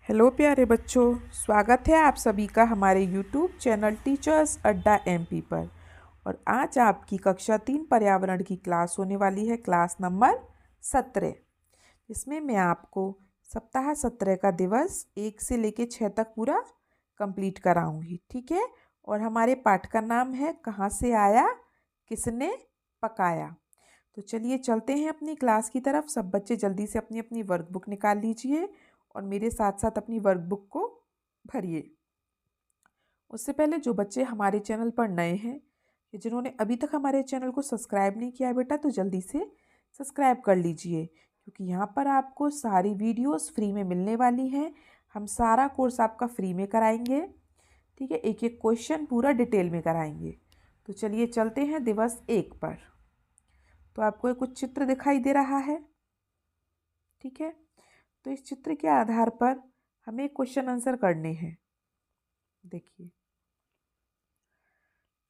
Hello प्यारे बच्चों, स्वागत है आप सभी का हमारे यूट्यूब चैनल टीचर्स अड्डा एमपी पर। और आज आपकी कक्षा 3 पर्यावरण की क्लास होने वाली है, क्लास नंबर 17। इसमें मैं आपको सप्ताह 17 का दिवस 1 से लेकर 6 तक पूरा कंप्लीट कराऊंगी, ठीक है। और हमारे पाठ का नाम है कहाँ से आया किसने पकाया। तो चलिए चलते हैं अपनी क्लास की तरफ। सब बच्चे जल्दी से अपनी अपनी वर्कबुक निकाल लीजिए और मेरे साथ साथ अपनी वर्कबुक को भरिए। उससे पहले जो बच्चे हमारे चैनल पर नए हैं या जिन्होंने अभी तक हमारे चैनल को सब्सक्राइब नहीं किया है बेटा, तो जल्दी से सब्सक्राइब कर लीजिए, क्योंकि यहाँ पर आपको सारी वीडियोस फ्री में मिलने वाली हैं। हम सारा कोर्स आपका फ्री में कराएंगे, ठीक है। एक एक क्वेश्चन पूरा डिटेल में कराएंगे। तो चलिए चलते हैं दिवस 1 पर। तो आपको कुछ चित्र दिखाई दे रहा है, ठीक है। तो इस चित्र के आधार पर हमें क्वेश्चन आंसर करने हैं। देखिए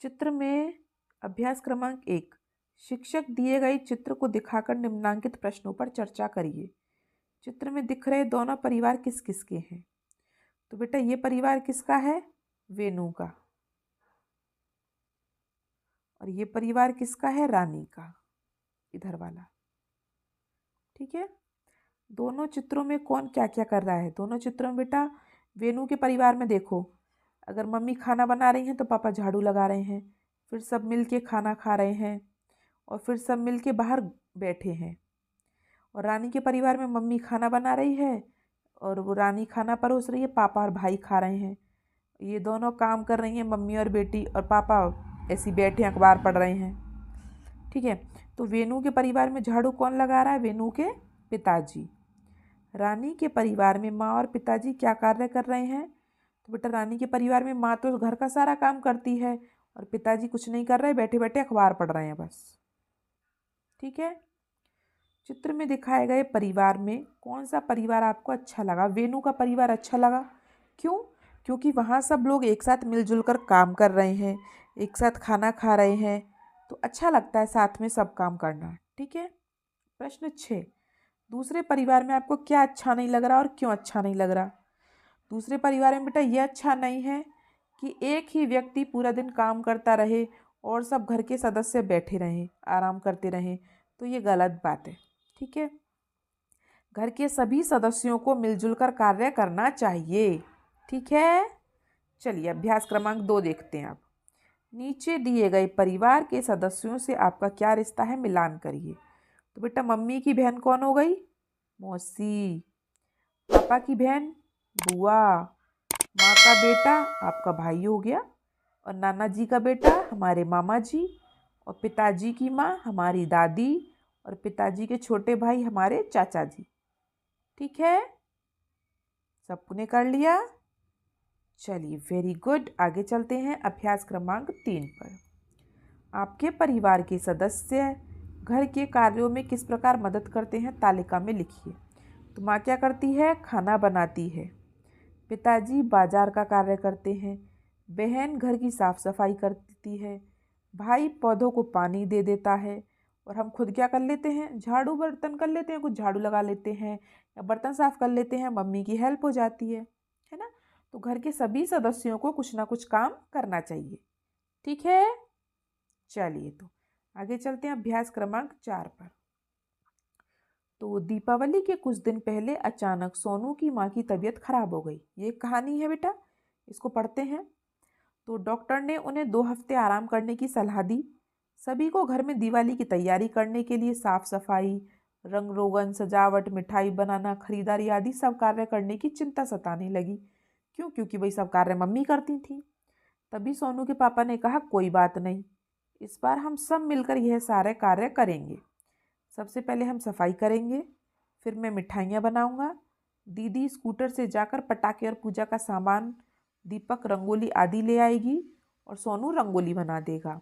चित्र में अभ्यास क्रमांक 1, शिक्षक दिए गए चित्र को दिखाकर निम्नांकित प्रश्नों पर चर्चा करिए। चित्र में दिख रहे दोनों परिवार किस किस के हैं? तो बेटा ये परिवार किसका है? वेणु का। और ये परिवार किसका है? रानी का, इधर वाला, ठीक है। दोनों चित्रों में कौन क्या क्या कर रहा है? दोनों चित्रों में बेटा वेणु के परिवार में देखो, अगर मम्मी खाना बना रही हैं तो पापा झाड़ू लगा रहे हैं, फिर सब मिल के खाना खा रहे हैं, और फिर सब मिल के बाहर बैठे हैं। और रानी के परिवार में मम्मी खाना बना रही है और वो रानी खाना परोस रही है, पापा और भाई खा रहे हैं। ये दोनों काम कर रही हैं, मम्मी और बेटी, और पापा ऐसी बैठे अखबार पढ़ रहे हैं, ठीक है। तो वेणु के परिवार में झाड़ू कौन लगा रहा है? वेणु के पिताजी। रानी के परिवार में माँ और पिताजी क्या कार्य कर रहे हैं? तो बेटा रानी के परिवार में माँ तो घर का सारा काम करती है और पिताजी कुछ नहीं कर रहे, बैठे बैठे अखबार पढ़ रहे हैं बस, ठीक है। चित्र में दिखाए गए परिवार में कौन सा परिवार आपको अच्छा लगा? वेणु का परिवार अच्छा लगा। क्यों? क्योंकि वहाँ सब लोग एक साथ मिलजुल कर काम कर रहे हैं, एक साथ खाना खा रहे हैं, तो अच्छा लगता है साथ में सब काम करना, ठीक है। प्रश्न 6, दूसरे परिवार में आपको क्या अच्छा नहीं लग रहा और क्यों अच्छा नहीं लग रहा? दूसरे परिवार में बेटा ये अच्छा नहीं है कि एक ही व्यक्ति पूरा दिन काम करता रहे और सब घर के सदस्य बैठे रहें, आराम करते रहें, तो ये गलत बात है, ठीक है। घर के सभी सदस्यों को मिलजुल कर कार्य करना चाहिए, ठीक है। चलिए अभ्यास क्रमांक 2 देखते हैं आप। नीचे दिए गए परिवार के सदस्यों से आपका क्या रिश्ता है, मिलान करिए। तो बेटा मम्मी की बहन कौन हो गई? मौसी। पापा की बहन बुआ। माँ का बेटा आपका भाई हो गया, और नाना जी का बेटा हमारे मामा जी, और पिताजी की माँ हमारी दादी, और पिताजी के छोटे भाई हमारे चाचा जी, ठीक है। सबने कर लिया? चलिए वेरी गुड। आगे चलते हैं अभ्यास क्रमांक 3 पर। आपके परिवार के सदस्य घर के कार्यों में किस प्रकार मदद करते हैं, तालिका में लिखिए। तो माँ क्या करती है? खाना बनाती है। पिताजी बाजार का कार्य करते हैं। बहन घर की साफ सफाई करती है। भाई पौधों को पानी दे देता है। और हम खुद क्या कर लेते हैं? झाड़ू बर्तन कर लेते हैं, कुछ झाड़ू लगा लेते हैं या बर्तन साफ कर लेते हैं, मम्मी की हेल्प हो जाती है ना। तो घर के सभी सदस्यों को कुछ ना कुछ काम करना चाहिए, ठीक है। चलिए तो आगे चलते हैं अभ्यास क्रमांक 4 पर। तो दीपावली के कुछ दिन पहले अचानक सोनू की माँ की तबीयत खराब हो गई। ये कहानी है बेटा, इसको पढ़ते हैं। तो डॉक्टर ने उन्हें 2 हफ्ते आराम करने की सलाह दी। सभी को घर में दिवाली की तैयारी करने के लिए साफ सफाई, रंग रोगन, सजावट, मिठाई बनाना, खरीदारी आदि सब कार्य करने की चिंता सताने लगी। क्यों? क्योंकि वही सब कार्य मम्मी करती थी। तभी सोनू के पापा ने कहा कोई बात नहीं, इस बार हम सब मिलकर यह सारे कार्य करेंगे। सबसे पहले हम सफाई करेंगे, फिर मैं मिठाइयाँ बनाऊंगा, दीदी स्कूटर से जाकर पटाखे और पूजा का सामान, दीपक रंगोली आदि ले आएगी, और सोनू रंगोली बना देगा।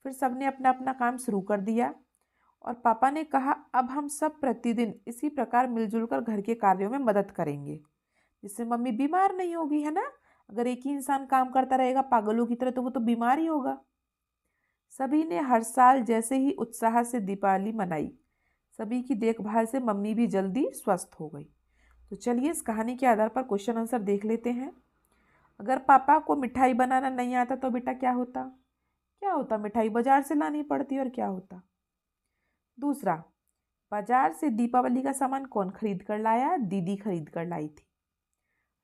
फिर सबने अपना अपना काम शुरू कर दिया, और पापा ने कहा अब हम सब प्रतिदिन इसी प्रकार मिलजुल कर घर के कार्यों में मदद करेंगे, जिससे मम्मी बीमार नहीं होगी, है ना। अगर एक ही इंसान काम करता रहेगा पागलों की तरह, तो वो तो बीमार ही होगा। सभी ने हर साल जैसे ही उत्साह से दीपावली मनाई। सभी की देखभाल से मम्मी भी जल्दी स्वस्थ हो गई। तो चलिए इस कहानी के आधार पर क्वेश्चन आंसर देख लेते हैं। अगर पापा को मिठाई बनाना नहीं आता तो बेटा क्या होता? क्या होता? मिठाई बाजार से लानी पड़ती और क्या होता? दूसरा, बाजार से दीपावली का सामान कौन खरीद कर लाया? दीदी खरीद कर लाई थी।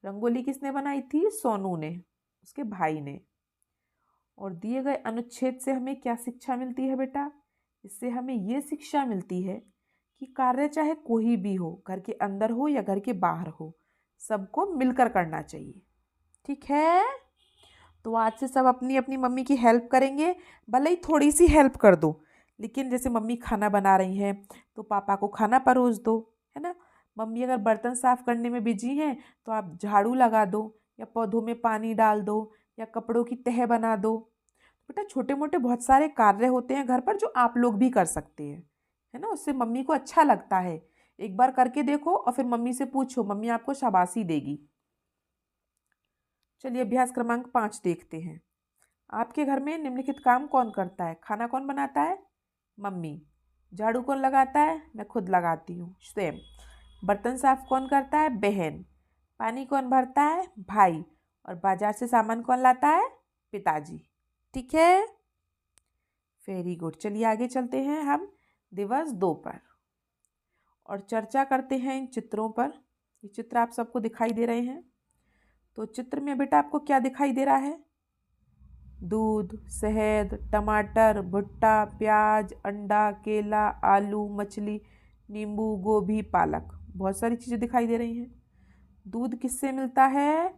रंगोली किसने बनाई थी? सोनू ने, उसके भाई ने। और दिए गए अनुच्छेद से हमें क्या शिक्षा मिलती है बेटा? इससे हमें ये शिक्षा मिलती है कि कार्य चाहे कोई भी हो, घर के अंदर हो या घर के बाहर हो, सबको मिलकर करना चाहिए। ठीक है? तो आज से सब अपनी अपनी मम्मी की हेल्प करेंगे, भले ही थोड़ी सी हेल्प कर दो, लेकिन जैसे मम्मी खाना बना रही हैं तो पापा को खाना परोस दो, है ना। मम्मी अगर बर्तन साफ करने में बिजी हैं तो आप झाड़ू लगा दो, या पौधों में पानी डाल दो, या कपड़ों की तह बना दो। बेटा छोटे मोटे बहुत सारे कार्य होते हैं घर पर जो आप लोग भी कर सकते हैं, है ना। उससे मम्मी को अच्छा लगता है। एक बार करके देखो और फिर मम्मी से पूछो, मम्मी आपको शाबाशी देगी। चलिए अभ्यास क्रमांक 5 देखते हैं। आपके घर में निम्नलिखित काम कौन करता है? खाना कौन बनाता है? मम्मी। झाड़ू कौन लगाता है? मैं खुद लगाती हूँ, स्वयं। बर्तन साफ कौन करता है? बहन। पानी कौन भरता है? भाई। और बाजार से सामान कौन लाता है? पिताजी। ठीक है, वेरी गुड। चलिए आगे चलते हैं हम दिवस 2 पर और चर्चा करते हैं इन चित्रों पर। ये चित्र आप सबको दिखाई दे रहे हैं। तो चित्र में बेटा आपको क्या दिखाई दे रहा है? दूध, शहद, टमाटर, भुट्टा, प्याज, अंडा, केला, आलू, मछली, नींबू, गोभी, पालक। बहुत सारी चीज़ें दिखाई दे रही हैं। दूध किससे मिलता है?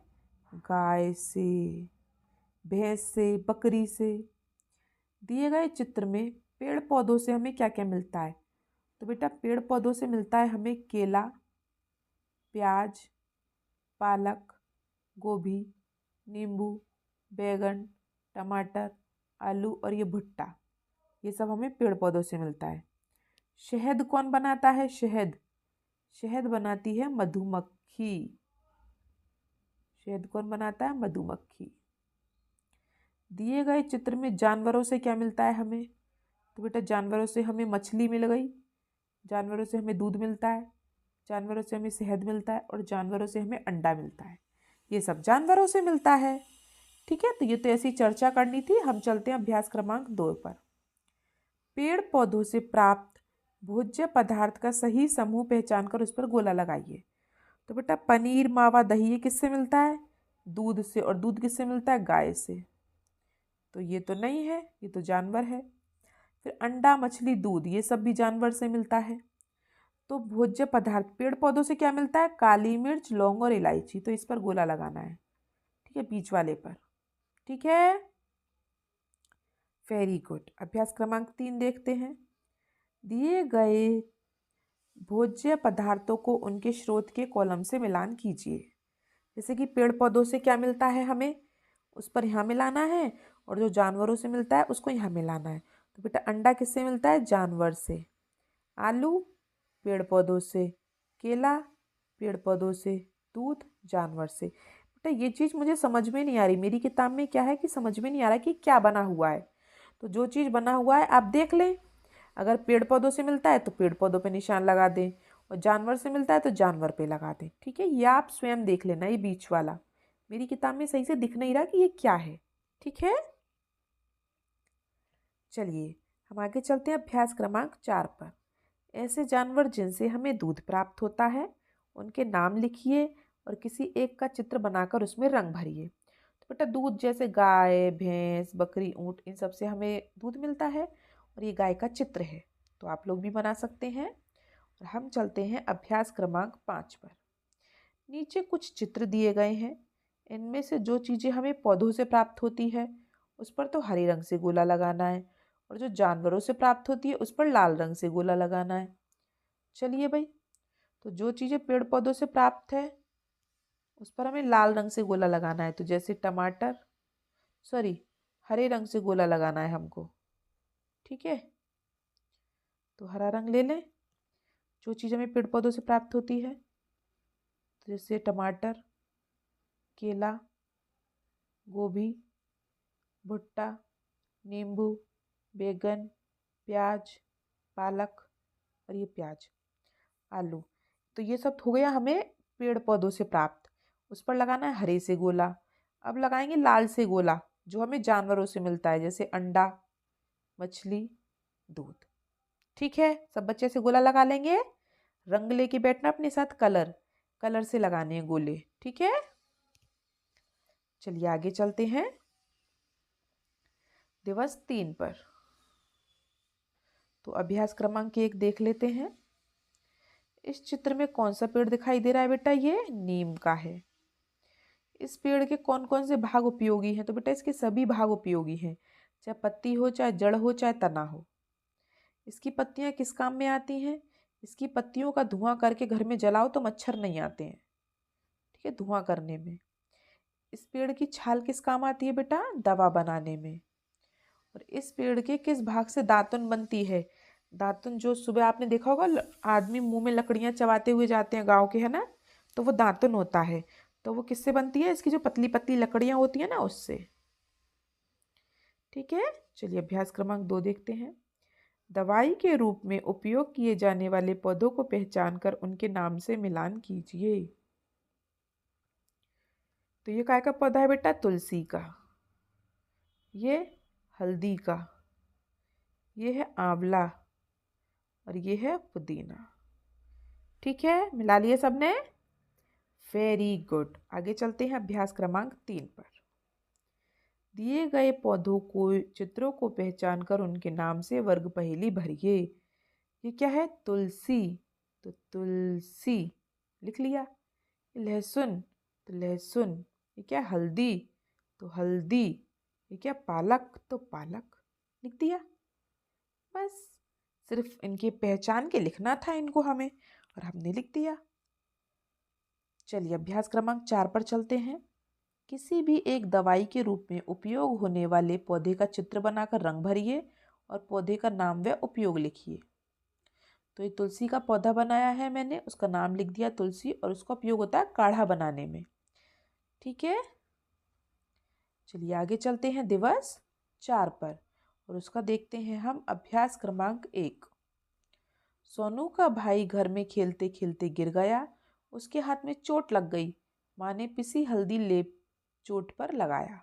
गाय से, भैंस से, बकरी से। दिए गए चित्र में पेड़ पौधों से हमें क्या क्या मिलता है? तो बेटा पेड़ पौधों से मिलता है हमें केला, प्याज, पालक, गोभी, नींबू, बैगन, टमाटर, आलू और ये भुट्टा। ये सब हमें पेड़ पौधों से मिलता है। शहद कौन बनाता है? शहद, शहद बनाती है मधुमक्खी। शहद कौन बनाता है? मधुमक्खी। दिए गए चित्र में जानवरों से क्या मिलता है हमें? तो बेटा जानवरों से हमें मछली मिल गई, जानवरों से हमें दूध मिलता है, जानवरों से हमें शहद मिलता है और जानवरों से हमें अंडा मिलता है। ये सब जानवरों से मिलता है। ठीक है, तो ये तो ऐसी चर्चा करनी थी। हम चलते हैं अभ्यास क्रमांक 2 पर। पेड़ पौधों से प्राप्त भोज्य पदार्थ का सही समूह पहचान कर उस पर गोला लगाइए। तो बेटा पनीर, मावा, दही ये किससे मिलता है? दूध से। और दूध किससे मिलता है? गाय से। तो ये तो नहीं है, ये तो जानवर है। फिर अंडा, मछली, दूध ये सब भी जानवर से मिलता है। तो भोज्य पदार्थ पेड़ पौधों से क्या मिलता है? काली मिर्च, लौंग और इलायची। तो इस पर गोला लगाना है, ठीक है, बीच वाले पर। ठीक है, वेरी गुड। अभ्यास क्रमांक 3 देखते हैं। दिए गए भोज्य पदार्थों को उनके स्रोत के कॉलम से मिलान कीजिए। जैसे कि पेड़ पौधों से क्या मिलता है हमें, उस पर यहाँ मिलाना है, और जो जानवरों से मिलता है उसको यहाँ मिलाना है। तो बेटा अंडा किससे मिलता है? जानवर से। आलू पेड़ पौधों से, केला पेड़ पौधों से, दूध जानवर से। बेटा ये चीज़ मुझे समझ में नहीं आ रही, मेरी किताब में क्या है कि समझ में नहीं आ रहा कि क्या बना हुआ है। तो जो चीज़ बना हुआ है आप देख लें। अगर पेड़ पौधों से मिलता है तो पेड़ पौधों पे निशान लगा दें, और जानवर से मिलता है तो जानवर पे लगा दें। ठीक है, ये आप स्वयं देख लेना, ये बीच वाला मेरी किताब में सही से दिख नहीं रहा कि ये क्या है। ठीक है, चलिए हम आगे चलते हैं अभ्यास क्रमांक 4 पर। ऐसे जानवर जिनसे हमें दूध प्राप्त होता है उनके नाम लिखिए और किसी एक का चित्र बनाकर उसमें रंग भरिए। तो बेटा दूध जैसे गाय, भैंस, बकरी, ऊँट, इन सब से हमें दूध मिलता है और ये गाय का चित्र है, तो आप लोग भी बना सकते हैं। और हम चलते हैं अभ्यास क्रमांक 5 पर। नीचे कुछ चित्र दिए गए हैं, इनमें से जो चीज़ें हमें पौधों से प्राप्त होती है उस पर तो हरे रंग से गोला लगाना है, और जो जानवरों से प्राप्त होती है उस पर लाल रंग से गोला लगाना है। चलिए भाई, तो जो चीज़ें पेड़ पौधों से प्राप्त है उस पर हमें लाल रंग से गोला लगाना है। तो जैसे टमाटर, सॉरी, हरे रंग से गोला लगाना है हमको। ठीक है, तो हरा रंग ले लें। जो चीज़ हमें पेड़ पौधों से प्राप्त होती है, तो जैसे टमाटर, केला, गोभी, भुट्टा, नींबू, बैगन, प्याज, पालक और ये प्याज, आलू। तो ये सब हो गया हमें पेड़ पौधों से प्राप्त, उस पर लगाना है हरे से गोला। अब लगाएंगे लाल से गोला जो हमें जानवरों से मिलता है, जैसे अंडा, मछली, दूध। ठीक है, सब बच्चे से गोला लगा लेंगे। रंग लेके बैठना अपने साथ, कलर कलर से लगाने हैं गोले। ठीक है, चलिए आगे चलते हैं दिवस 3 पर। तो अभ्यास क्रमांक 1 देख लेते हैं। इस चित्र में कौन सा पेड़ दिखाई दे रहा है बेटा? ये नीम का है। इस पेड़ के कौन कौन से भाग उपयोगी हैं? तो बेटा इसके सभी भाग उपयोगी हैं, चाहे पत्ती हो, चाहे जड़ हो, चाहे तना हो। इसकी पत्तियां किस काम में आती हैं? इसकी पत्तियों का धुआं करके घर में जलाओ तो मच्छर नहीं आते हैं। ठीक है, धुआं करने में। इस पेड़ की छाल किस काम आती है बेटा? दवा बनाने में। और इस पेड़ के किस भाग से दातुन बनती है? दातुन जो सुबह आपने देखा होगा आदमी मुंह में लकड़ियां चबाते हुए जाते हैं गांव के, है ना, तो वो दातुन होता है। तो वो किससे बनती है? इसकी जो पतली पतली लकड़ियां होती है ना, उससे। ठीक है, चलिए अभ्यास क्रमांक 2 देखते हैं। दवाई के रूप में उपयोग किए जाने वाले पौधों को पहचान कर उनके नाम से मिलान कीजिए। तो ये काय का पौधा है बेटा? तुलसी का। ये हल्दी का। ये है आंवला। और ये है पुदीना। ठीक है, मिला लिए सबने? Very good. आगे चलते हैं अभ्यास क्रमांक 3 पर। दिए गए पौधों को चित्रों को पहचान कर उनके नाम से वर्ग पहेली भरिए। ये क्या है? तुलसी, तो तुलसी लिख लिया। लहसुन, तो लहसुन। ये क्या? हल्दी, तो हल्दी। ये क्या? पालक, तो पालक लिख दिया। बस सिर्फ इनकी पहचान के लिखना था इनको हमें, और हमने लिख दिया। चलिए अभ्यास क्रमांक 4 पर चलते हैं। किसी भी एक दवाई के रूप में उपयोग होने वाले पौधे का चित्र बनाकर रंग भरिए और पौधे का नाम व उपयोग लिखिए। तो ये तुलसी का पौधा बनाया है मैंने, उसका नाम लिख दिया तुलसी, और उसका उपयोग होता है काढ़ा बनाने में। ठीक है, चलिए आगे चलते हैं दिवस 4 पर, और उसका देखते हैं हम अभ्यास क्रमांक 1। सोनू का भाई घर में खेलते खेलते गिर गया, उसके हाथ में चोट लग गई। माँ ने पिसी हल्दी लेप चोट पर लगाया।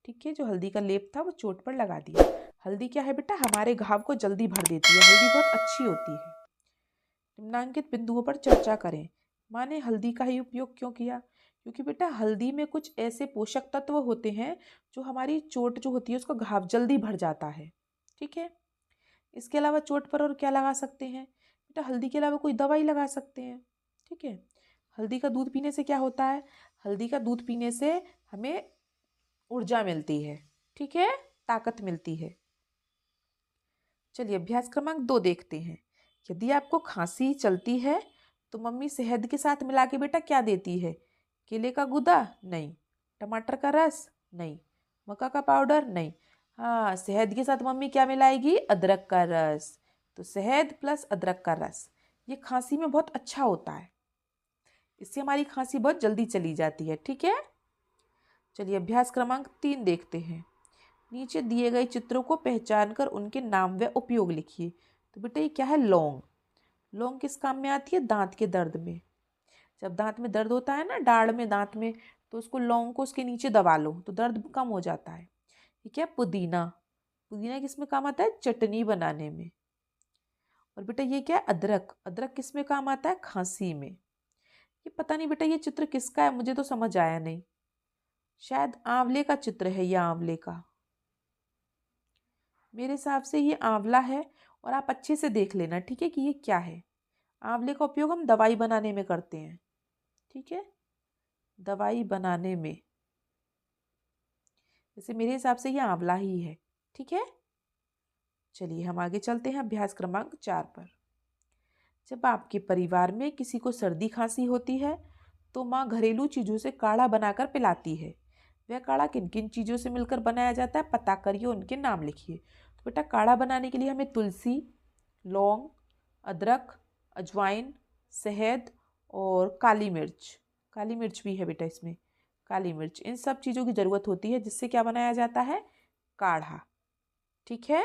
ठीक है, जो हल्दी का लेप था वो चोट पर लगा दिया। हल्दी क्या है बेटा? हमारे घाव को जल्दी भर देती है, हल्दी बहुत अच्छी होती है। निम्नांकित बिंदुओं पर चर्चा करें। माँ ने हल्दी का ही उपयोग क्यों किया? क्योंकि बेटा हल्दी में कुछ ऐसे पोषक तत्व होते हैं जो हमारी चोट जो होती है उसका घाव जल्दी भर जाता है। ठीक है, इसके अलावा चोट पर और क्या लगा सकते हैं बेटा? हल्दी के अलावा कोई दवाई लगा सकते हैं। ठीक है, हल्दी का दूध पीने से क्या होता है? हल्दी का दूध पीने से हमें ऊर्जा मिलती है। ठीक है, ताकत मिलती है। चलिए अभ्यास क्रमांक 2 देखते हैं। यदि आपको खांसी चलती है तो मम्मी शहद के साथ मिला के बेटा क्या देती है? केले का गूदा? नहीं। टमाटर का रस? नहीं। मक्का का पाउडर? नहीं। हाँ, शहद के साथ मम्मी क्या मिलाएगी? अदरक का रस। तो शहद प्लस अदरक का रस ये खांसी में बहुत अच्छा होता है, इससे हमारी खांसी बहुत जल्दी चली जाती है। ठीक है, चलिए अभ्यास क्रमांक 3 देखते हैं। नीचे दिए गए चित्रों को पहचान कर उनके नाम व उपयोग लिखिए। तो बेटा ये क्या है? लौंग। लौंग किस काम में आती है? दांत के दर्द में। जब दांत में दर्द होता है ना, दाढ़ में, दांत में, तो उसको लौंग को उसके नीचे दबा लो तो दर्द कम हो जाता है। ये क्या? पुदीना। पुदीना किस में काम आता है? चटनी बनाने में। और बेटा ये क्या है? अदरक। अदरक किस में काम आता है? खांसी में। ये पता नहीं बेटा ये चित्र किसका है, मुझे तो समझ आया नहीं। शायद आंवले का चित्र है, ये आंवले का। मेरे हिसाब से ये आंवला है, और आप अच्छे से देख लेना, ठीक है, कि ये क्या है। आंवले का उपयोग हम दवाई बनाने में करते हैं। ठीक है, दवाई बनाने में, जैसे मेरे हिसाब से ये आंवला ही है। ठीक है, चलिए हम आगे चलते हैं अभ्यास क्रमांक 4 पर। जब आपके परिवार में किसी को सर्दी खांसी होती है तो माँ घरेलू चीज़ों से काढ़ा बनाकर पिलाती है। वह काढ़ा किन किन चीज़ों से मिलकर बनाया जाता है? पता करिए, उनके नाम लिखिए। तो बेटा काढ़ा बनाने के लिए हमें तुलसी, लौंग, अदरक, अजवाइन, शहद और काली मिर्च, काली मिर्च भी है बेटा इसमें, काली मिर्च, इन सब चीज़ों की ज़रूरत होती है जिससे क्या बनाया जाता है? काढ़ा। ठीक है,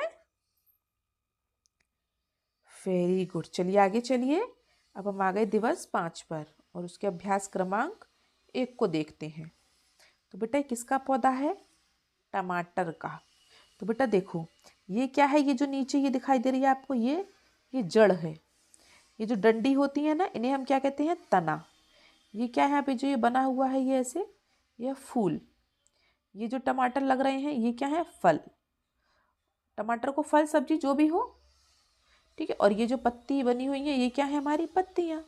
वेरी गुड। चलिए आगे चलिए। अब हम आ गए दिवस 5 पर, और उसके अभ्यास क्रमांक 1 को देखते हैं। तो बेटा किसका पौधा है? टमाटर का। तो बेटा देखो ये क्या है, ये जो नीचे ये दिखाई दे रही है आपको, ये जड़ है। ये जो डंडी होती है ना, इन्हें हम क्या कहते हैं? तना। ये क्या है यहाँ पे जो ये बना हुआ है, ये ऐसे, ये फूल। ये जो टमाटर लग रहे हैं ये क्या है? फल। टमाटर को फल सब्जी जो भी हो, ठीक है। और ये जो पत्ती बनी हुई है ये क्या है? हमारी पत्तियाँ।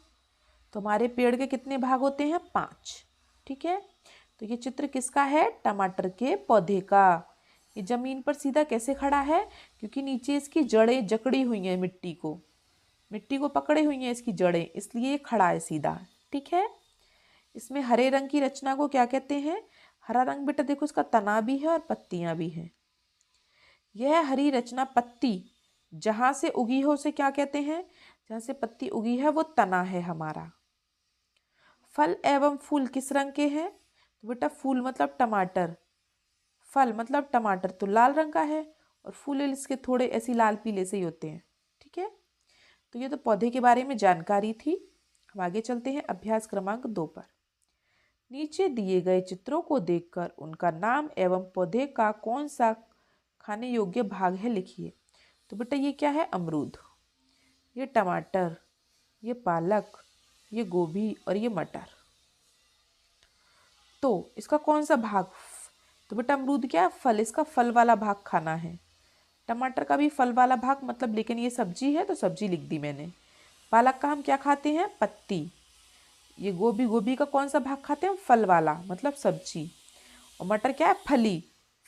तो हमारे पेड़ के कितने भाग होते हैं? 5, ठीक है। तो ये चित्र किसका है? टमाटर के पौधे का। ये जमीन पर सीधा कैसे खड़ा है? क्योंकि नीचे इसकी जड़ें जकड़ी हुई हैं, मिट्टी को पकड़े हुई हैं इसकी जड़ें, इसलिए ये खड़ा है सीधा, ठीक है। इसमें हरे रंग की रचना को क्या कहते हैं? हरा रंग बेटा देखो इसका तना भी है और पत्तियां भी हैं। यह हरी रचना पत्ती जहां से उगी हो उसे क्या कहते हैं? जहां से पत्ती उगी है वो तना है हमारा। फल एवं फूल किस रंग के हैं? तो बेटा फूल मतलब टमाटर, फल मतलब टमाटर तो लाल रंग का है, और फूल इसके थोड़े ऐसी लाल पीले से ही होते हैं, ठीक है। तो ये तो पौधे के बारे में जानकारी थी। हम आगे चलते हैं अभ्यास क्रमांक 2 पर। नीचे दिए गए चित्रों को देखकर उनका नाम एवं पौधे का कौन सा खाने योग्य भाग है लिखिए। तो बेटा ये क्या है? अमरूद, ये टमाटर, ये पालक, ये गोभी और ये मटर। तो इसका कौन सा भाग? तो बेटा अमरूद क्या है? फल, इसका फल वाला भाग खाना है। टमाटर का भी फल वाला भाग मतलब, लेकिन ये सब्जी है तो सब्जी लिख दी मैंने। पालक का हम क्या खाते हैं? पत्ती। ये गोभी का कौन सा भाग खाते हैं? फल वाला मतलब सब्जी। और मटर क्या है?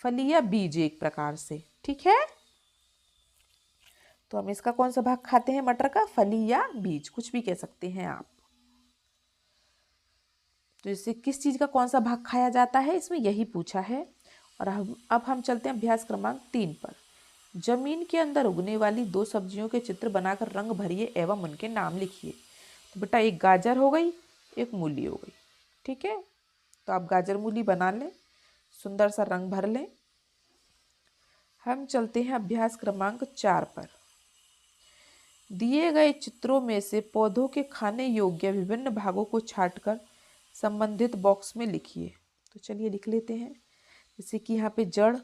फली या बीज एक प्रकार से, ठीक है। तो हम इसका कौन सा भाग खाते हैं? मटर का फली या बीज, कुछ भी कह सकते हैं आप। तो इससे किस चीज का कौन सा भाग खाया जाता है, इसमें यही पूछा है। और अब हम चलते हैं अभ्यास क्रमांक 3 पर। जमीन के अंदर उगने वाली 2 सब्जियों के चित्र बनाकर रंग भरिए एवं उनके नाम लिखिए। तो बेटा एक गाजर हो गई, एक मूली हो गई, ठीक है। तो आप गाजर मूली बना लें, सुंदर सा रंग भर लें। हम चलते हैं अभ्यास क्रमांक 4 पर। दिए गए चित्रों में से पौधों के खाने योग्य विभिन्न भागों को छांटकर संबंधित बॉक्स में लिखिए। तो चलिए लिख लेते हैं। जैसे कि यहाँ पे जड़,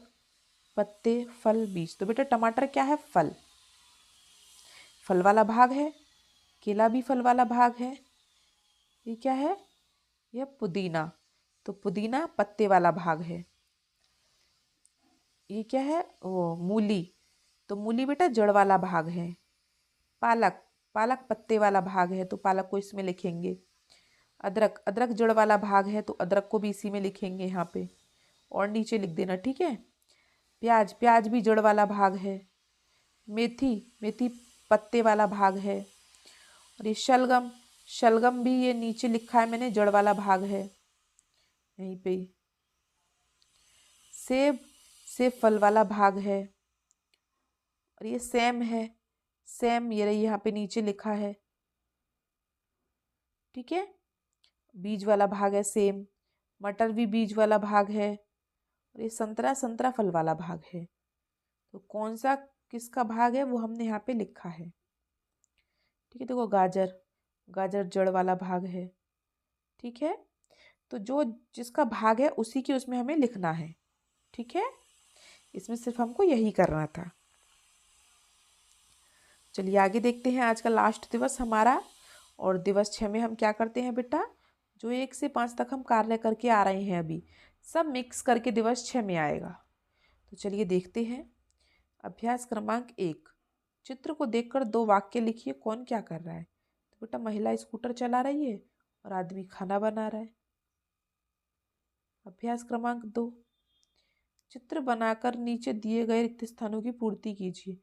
पत्ते, फल, बीज। तो बेटा टमाटर क्या है? फल वाला भाग है। केला भी फल वाला भाग है। ये क्या है? यह पुदीना, तो पुदीना पत्ते वाला भाग है। ये क्या है? वो मूली, तो मूली बेटा जड़ वाला भाग है। पालक पत्ते वाला भाग है, तो पालक को इसमें लिखेंगे। अदरक जड़ वाला भाग है, तो अदरक को भी इसी में लिखेंगे यहाँ पे, और नीचे लिख देना, ठीक है। प्याज भी जड़ वाला भाग है। मेथी पत्ते वाला भाग है। और ये शलगम भी ये नीचे लिखा है मैंने, जड़ वाला भाग है यहीं पे। सेब फल वाला भाग है। और ये सेम ये रही यहाँ पे नीचे लिखा है, ठीक है। बीज वाला भाग है सेम। मटर भी बीज वाला भाग है। और ये संतरा फल वाला भाग है। तो कौन सा किसका भाग है वो हमने यहाँ पे लिखा है, ठीक है। देखो गाजर जड़ वाला भाग है, ठीक है। तो जो जिसका भाग है उसी की उसमें हमें लिखना है, ठीक है। इसमें सिर्फ हमको यही करना था। चलिए आगे देखते हैं। आज का लास्ट दिवस हमारा, और दिवस 6 में हम क्या करते हैं बेटा? जो 1 से 5 तक हम कार्य करके आ रहे हैं अभी, सब मिक्स करके दिवस 6 में आएगा। तो चलिए देखते हैं। अभ्यास क्रमांक 1। चित्र को देखकर 2 वाक्य लिखिए। कौन क्या कर रहा है? तो बेटा महिला स्कूटर चला रही है और आदमी खाना बना रहा है। अभ्यास क्रमांक 2। चित्र बनाकर नीचे दिए गए रिक्त स्थानों की पूर्ति कीजिए।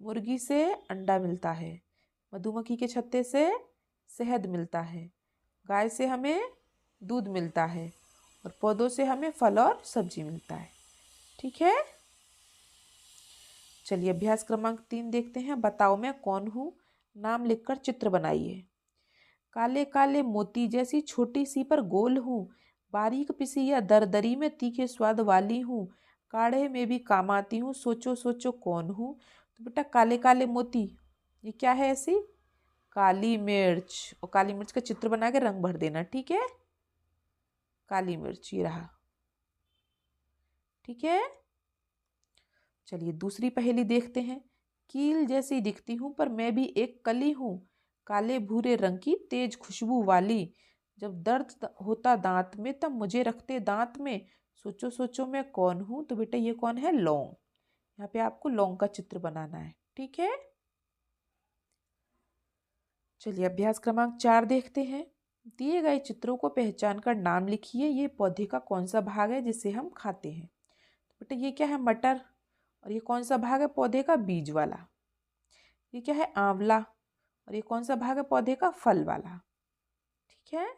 मुर्गी से अंडा मिलता है, मधुमक्खी के छत्ते से शहद मिलता है, गाय से हमें दूध मिलता है, और पौधों से हमें फल और सब्जी मिलता है, ठीक है। चलिए अभ्यास क्रमांक 3 देखते हैं। बताओ मैं कौन हूँ, नाम लिखकर चित्र बनाइए। काले काले मोती जैसी छोटी सी पर गोल हूँ, बारीक पिसी या दरदरी में तीखे स्वाद वाली हूँ, काढ़े में भी काम आती हूँ, सोचो सोचो कौन हूँ। तो बेटा काले काले मोती ये क्या है? ऐसी काली मिर्च, और काली मिर्च का चित्र बना के रंग भर देना, ठीक है। काली मिर्च ये रहा, ठीक है। चलिए दूसरी पहेली देखते हैं। कील जैसी दिखती हूँ पर मैं भी एक कली हूँ, काले भूरे रंग की तेज खुशबू वाली, जब दर्द होता दांत में तब मुझे रखते दांत में, सोचो सोचो मैं कौन हूँ। तो बेटा ये कौन है? लौंग। यहाँ पे आपको लौंग का चित्र बनाना है, ठीक है। चलिए अभ्यास क्रमांक 4 देखते हैं। दिए गए चित्रों को पहचान कर नाम लिखिए। ये पौधे का कौन सा भाग है जिसे हम खाते हैं? तो बेटा ये क्या है? मटर। और ये कौन सा भाग है पौधे का? बीज वाला। ये क्या है? आंवला। और ये कौन सा भाग है पौधे का? फल वाला, ठीक है।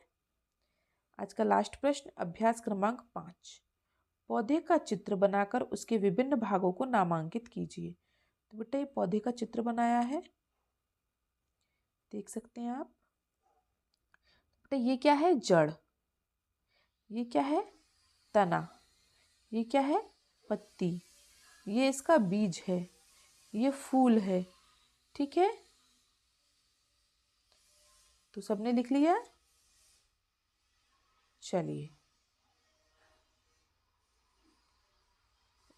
आज का लास्ट प्रश्न, अभ्यास क्रमांक 5। पौधे का चित्र बनाकर उसके विभिन्न भागों को नामांकित कीजिए। तो बेटा ये पौधे का चित्र बनाया है, देख सकते हैं आप। बेटा ये क्या है? जड़। ये क्या है? तना। ये क्या है? पत्ती। ये इसका बीज है। ये फूल है, ठीक है। तो सबने लिख लिया? चलिए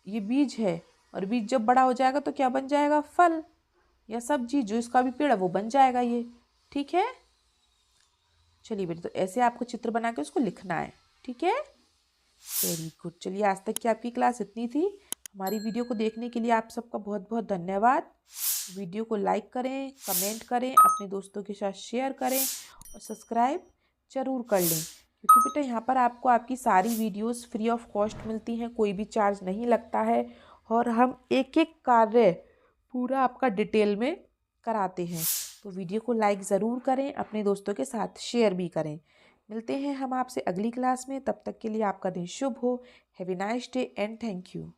ये बीज है, और बीज जब बड़ा हो जाएगा तो क्या बन जाएगा? फल या सब्जी, जो इसका भी पेड़ है वो बन जाएगा ये, ठीक है। चलिए बेटे, तो ऐसे आपको चित्र बना के उसको लिखना है, ठीक है। Very good. चलिए आज तक की आपकी क्लास इतनी थी। हमारी वीडियो को देखने के लिए आप सबका बहुत बहुत धन्यवाद। वीडियो को लाइक करें, कमेंट करें, अपने दोस्तों के साथ शेयर करें और सब्सक्राइब ज़रूर कर लें, क्योंकि बेटा यहाँ पर आपको आपकी सारी वीडियोस फ्री ऑफ कॉस्ट मिलती हैं, कोई भी चार्ज नहीं लगता है, और हम एक एक कार्य पूरा आपका डिटेल में कराते हैं। तो वीडियो को लाइक ज़रूर करें, अपने दोस्तों के साथ शेयर भी करें। मिलते हैं हम आपसे अगली क्लास में, तब तक के लिए आपका दिन शुभ हो। Have a nice day and thank you.